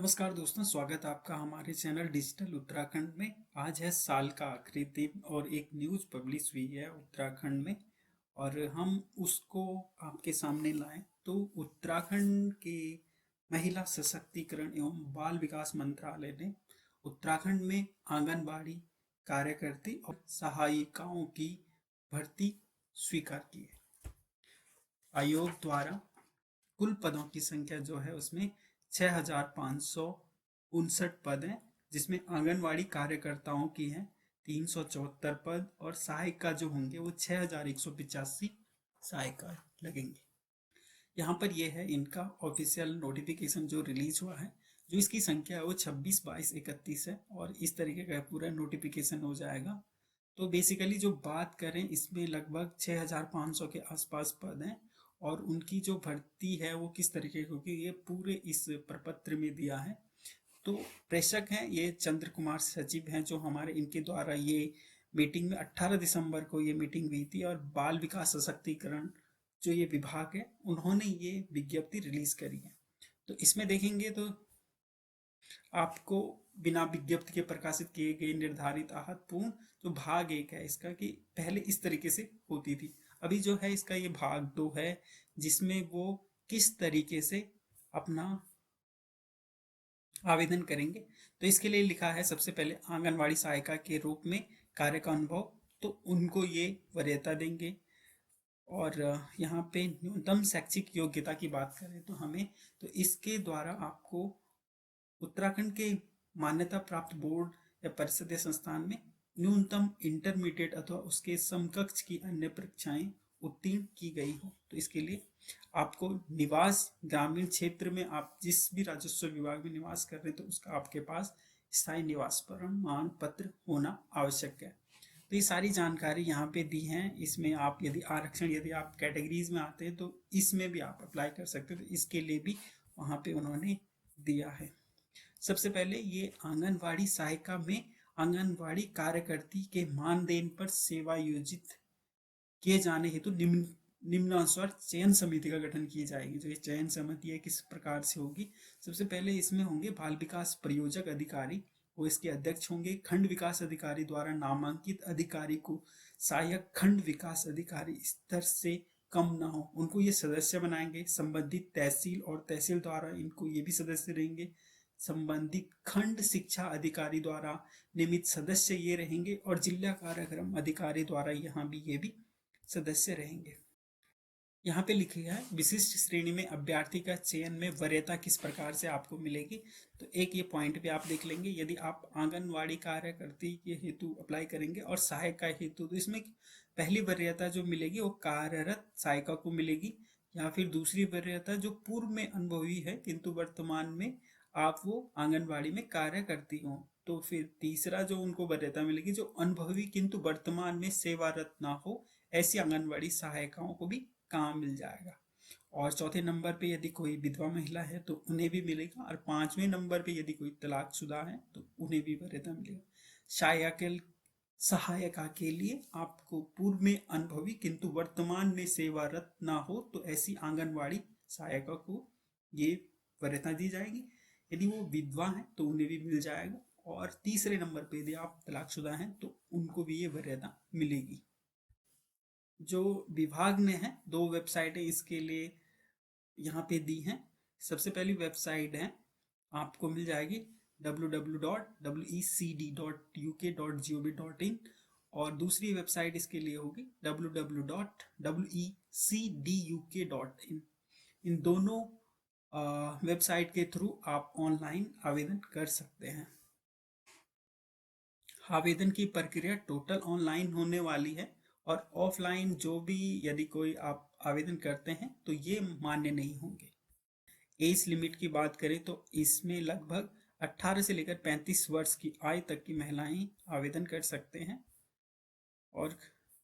नमस्कार दोस्तों, स्वागत है आपका हमारे चैनल डिजिटल उत्तराखंड में। आज है साल का आखिरी दिन और एक न्यूज़ पब्लिश हुई है उत्तराखंड में और हम उसको आपके सामने लाएं। तो उत्तराखंड के महिला सशक्तिकरण एवं बाल विकास मंत्रालय ने उत्तराखंड में आंगनबाड़ी कार्यकर्ती और सहायिकाओं की भर्ती स्वीकार की है। आयोग द्वारा कुल पदों की संख्या जो है उसमें 6,559 पद हैं, जिसमें आंगनवाड़ी कार्यकर्ताओं की हैं 374 पद और सहायिका जो होंगे वो 6,185 सहायिका लगेंगे। यहाँ पर यह है इनका ऑफिशियल नोटिफिकेशन जो रिलीज हुआ है। जो इसकी संख्या है वो 26, 22, 31 है और इस तरीके का पूरा नोटिफिकेशन हो जाएगा। तो बेसिकली जो बात करें इसमें लगभग 6,500 के आसपास पद हैं और उनकी जो भर्ती है वो किस तरीके की होगी ये पूरे इस प्रपत्र में दिया है। तो प्रेषक हैं ये चंद्र कुमार सचिव हैं जो हमारे इनके द्वारा ये मीटिंग में 18 दिसंबर को ये मीटिंग हुई थी और बाल विकास सशक्तिकरण जो ये विभाग है उन्होंने ये विज्ञप्ति रिलीज करी है। तो इसमें देखेंगे तो आपको बिना विज्ञप्ति के प्रकाशित किए गए निर्धारित आहत पूर्ण जो भाग एक है इसका कि पहले इस तरीके से होती थी। अभी जो है इसका ये भाग दो है जिसमें वो किस तरीके से अपना आवेदन करेंगे। तो इसके लिए लिखा है सबसे पहले आंगनवाड़ी सहायिका के रूप में कार्य का अनुभव, तो उनको ये वरीयता देंगे। और यहाँ पे न्यूनतम शैक्षिक योग्यता की बात करें तो हमें तो इसके द्वारा आपको उत्तराखंड के मान्यता प्राप्त बोर्ड या परिषद या संस्थान में न्यूनतम इंटरमीडिएट अथवा उसके समकक्ष की अन्य परीक्षाएं उत्तीर्ण की गई हो। तो इसके लिए आपको निवास ग्रामीण क्षेत्र में आप जिस भी राजस्व विभाग में निवास कर रहे हैं तो उसका आपके पास स्थायी निवास प्रमाण पत्र होना आवश्यक है। तो ये सारी जानकारी यहाँ पे दी है। इसमें आप यदि आप कैटेगरीज में आते हैं तो इसमें भी आप अप्लाई कर सकते हैं। तो इसके लिए भी वहाँ पे उन्होंने दिया है। सबसे पहले ये आंगनवाड़ी सहायिका में आंगनवाड़ी कार्यकर्ती के मानदेय पर सेवा योजित किए जाने हेतु निम्नानुसार चयन समिति का गठन की जाएगी। जो ये चयन समिति है किस प्रकार से होगी, सबसे पहले इसमें होंगे बाल विकास प्रयोजक अधिकारी, वो इसके अध्यक्ष होंगे। खंड विकास अधिकारी द्वारा नामांकित अधिकारी को सहायक खंड विकास अधिकारी स्तर से कम ना हो उनको ये सदस्य बनाएंगे। संबंधित तहसील और तहसील द्वारा इनको ये भी सदस्य रहेंगे। संबंधित खंड शिक्षा अधिकारी द्वारा नियमित सदस्य ये रहेंगे और जिला कार्यक्रम अधिकारी द्वारा यहाँ भी ये भी सदस्य रहेंगे। यहाँ पे लिखी है विशिष्ट श्रेणी में अभ्यर्थी का चयन में वरीयता किस प्रकार से आपको मिलेगी। तो एक ये पॉइंट पे आप देख लेंगे, यदि आप आंगनवाड़ी कार्यकर्ती के हेतु अप्लाई करेंगे और सहायिका हेतु तो इसमें पहली वरीयता जो मिलेगी वो कार्यरत सहायिका को मिलेगी, या फिर दूसरी वरीयता जो पूर्व में अनुभवी है किंतु वर्तमान में आप वो आंगनवाड़ी में कार्य करती हो। तो फिर तीसरा जो उनको वरीयता मिलेगी जो अनुभवी किंतु वर्तमान में सेवारत ना हो, ऐसी आंगनवाड़ी सहायिकाओं को भी काम मिल जाएगा। और चौथे नंबर पे यदि कोई विधवा महिला है तो उन्हें भी मिलेगा और पांचवें नंबर पे यदि कोई तलाकशुदा है तो उन्हें भी वरीयता मिलेगा। सहायिका के लिए आपको पूर्व में अनुभवी किंतु वर्तमान में सेवारत ना हो तो ऐसी आंगनवाड़ी सहायिका को ये वरीयता दी जाएगी। यदि वो विधवा है तो उन्हें भी मिल जाएगा और तीसरे नंबर पे यदि आप तलाकशुदा हैं तो उनको भी ये वरीयता मिलेगी। जो विभाग ने है दो वेबसाइटें इसके लिए यहाँ पे दी हैं। सबसे पहली वेबसाइट है आपको मिल जाएगी www.wecd.uk.gov.in और दूसरी वेबसाइट इसके लिए होगी www.wecduk.in। इन दोनों वेबसाइट के थ्रू आप ऑनलाइन आवेदन कर सकते हैं। आवेदन की प्रक्रिया टोटल ऑनलाइन होने वाली है और ऑफलाइन जो भी यदि कोई आप आवेदन करते हैं तो ये मान्य नहीं होंगे। एज लिमिट की बात करें तो इसमें लगभग 18 से लेकर 35 वर्ष की आयु तक की महिलाएं आवेदन कर सकते हैं। और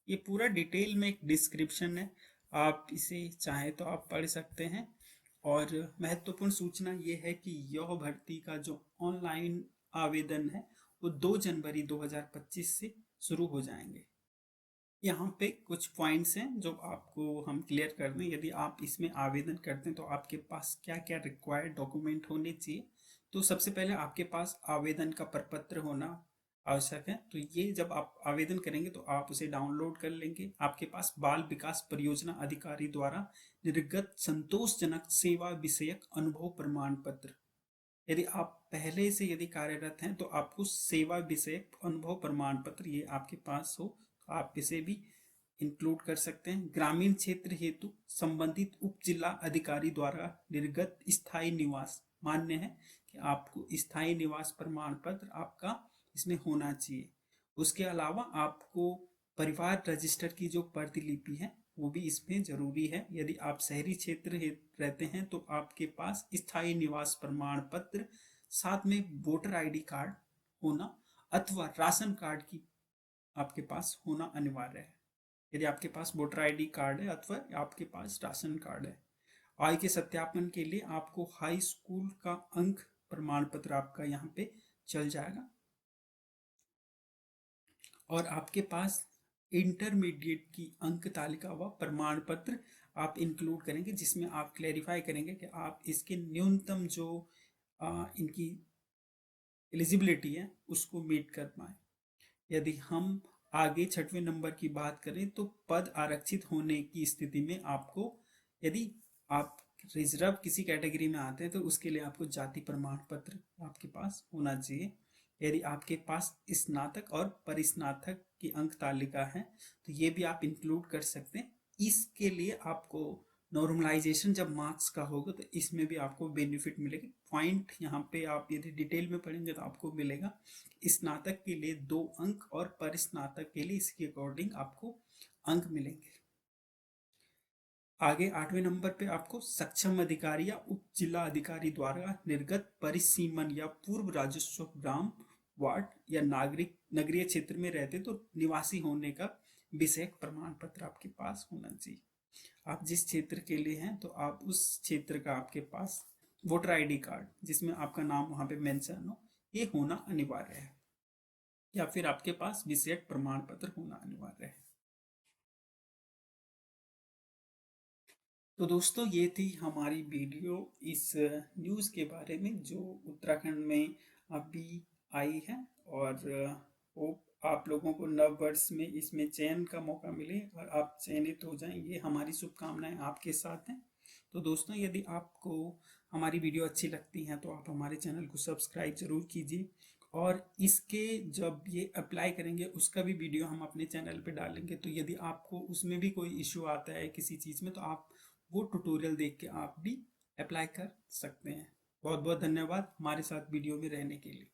ये पूरा डिटेल में एक डिस्क्रिप्शन है, आप इसे चाहें तो आप पढ़ सकते हैं। और महत्वपूर्ण सूचना ये है कि यह भर्ती का जो ऑनलाइन आवेदन है वो 2 जनवरी 2025 से शुरू हो जाएंगे। यहाँ पे कुछ पॉइंट्स हैं जो आपको हम क्लियर कर दें। यदि आप इसमें आवेदन करते हैं तो आपके पास क्या क्या रिक्वायर्ड डॉक्यूमेंट होने चाहिए। तो सबसे पहले आपके पास आवेदन का प्रपत्र होना आवश्यक है। तो ये जब आप आवेदन करेंगे तो आप उसे डाउनलोड कर लेंगे। आपके पास बाल विकास परियोजना अधिकारी द्वारा निर्गत संतोषजनक सेवा विषयक अनुभव प्रमाण पत्र, यदि आप पहले से यदि कार्यरत हैं तो आपको सेवा विषयक अनुभव प्रमाण पत्र ये आपके पास हो तो आप इसे भी इंक्लूड कर सकते हैं। ग्रामीण क्षेत्र हेतु संबंधित उप जिला अधिकारी द्वारा निर्गत स्थायी निवास मान्य है कि आपको स्थायी निवास प्रमाण पत्र आपका इसमें होना चाहिए। उसके अलावा आपको परिवार रजिस्टर की जो प्रतिलिपि है वो भी इसमें जरूरी है। यदि आप शहरी क्षेत्र रहते हैं तो आपके पास स्थायी निवास प्रमाण पत्र, साथ में वोटर आईडी कार्ड होना अथवा राशन कार्ड की आपके पास होना अनिवार्य है। यदि आपके पास वोटर आईडी कार्ड है अथवा आपके पास राशन कार्ड है। आय के सत्यापन के लिए आपको हाई स्कूल का अंक प्रमाण पत्र आपका यहाँ पे चल जाएगा और आपके पास इंटरमीडिएट की अंक तालिका व प्रमाण पत्र आप इंक्लूड करेंगे, जिसमें आप क्लैरिफाई करेंगे कि आप इसके न्यूनतम जो इनकी एलिजिबिलिटी है उसको मीट कर पाए। यदि हम आगे 6वें नंबर की बात करें तो पद आरक्षित होने की स्थिति में आपको, यदि आप रिजर्व किसी कैटेगरी में आते हैं तो उसके लिए आपको जाति प्रमाण पत्र आपके पास होना चाहिए। यदि आपके पास स्नातक और परिस्नातक की अंक तालिका है तो ये भी आप इंक्लूड कर सकते हैं। इसके लिए आपको नॉर्मलाइजेशन जब मार्क्स का होगा तो इसमें भी आपको बेनिफिट मिलेगा। पॉइंट यहाँ पे आप यदि डिटेल में पढ़ेंगे तो आपको मिलेगा स्नातक के लिए 2 अंक और परिस्नातक के लिए इसके अकॉर्डिंग आपको अंक मिलेंगे। आगे 8वें नंबर पे आपको सक्षम अधिकारी या उप जिला अधिकारी द्वारा निर्गत परिसीमन या पूर्व राजस्व ग्राम वार्ड या नागरिक नगरीय क्षेत्र में रहते तो निवासी होने का विषयक प्रमाण पत्र आपके पास होना चाहिए। आप जिस क्षेत्र के लिए हैं तो आप उस क्षेत्र का आपके पास वोटर आईडी कार्ड जिसमें आपका नाम वहां पे मेंशन हो ये होना अनिवार्य है, या फिर आपके पास विषयक प्रमाण पत्र होना अनिवार्य है। तो दोस्तों ये थी हमारी वीडियो इस न्यूज़ के बारे में जो उत्तराखंड में अभी आई है, और होप आप लोगों को नव वर्ष में इसमें चयन का मौका मिले और आप चयनित हो जाएं, ये हमारी शुभकामनाएं आपके साथ हैं। तो दोस्तों यदि आपको हमारी वीडियो अच्छी लगती हैं तो आप हमारे चैनल को सब्सक्राइब जरूर कीजिए, और इसके जब ये अप्लाई करेंगे उसका भी वीडियो हम अपने चैनल पे डालेंगे। तो यदि आपको उसमें भी कोई इश्यू आता है किसी चीज़ में तो आप वो ट्यूटोरियल देख के आप भी अप्लाई कर सकते हैं। बहुत बहुत धन्यवाद हमारे साथ वीडियो में रहने के लिए।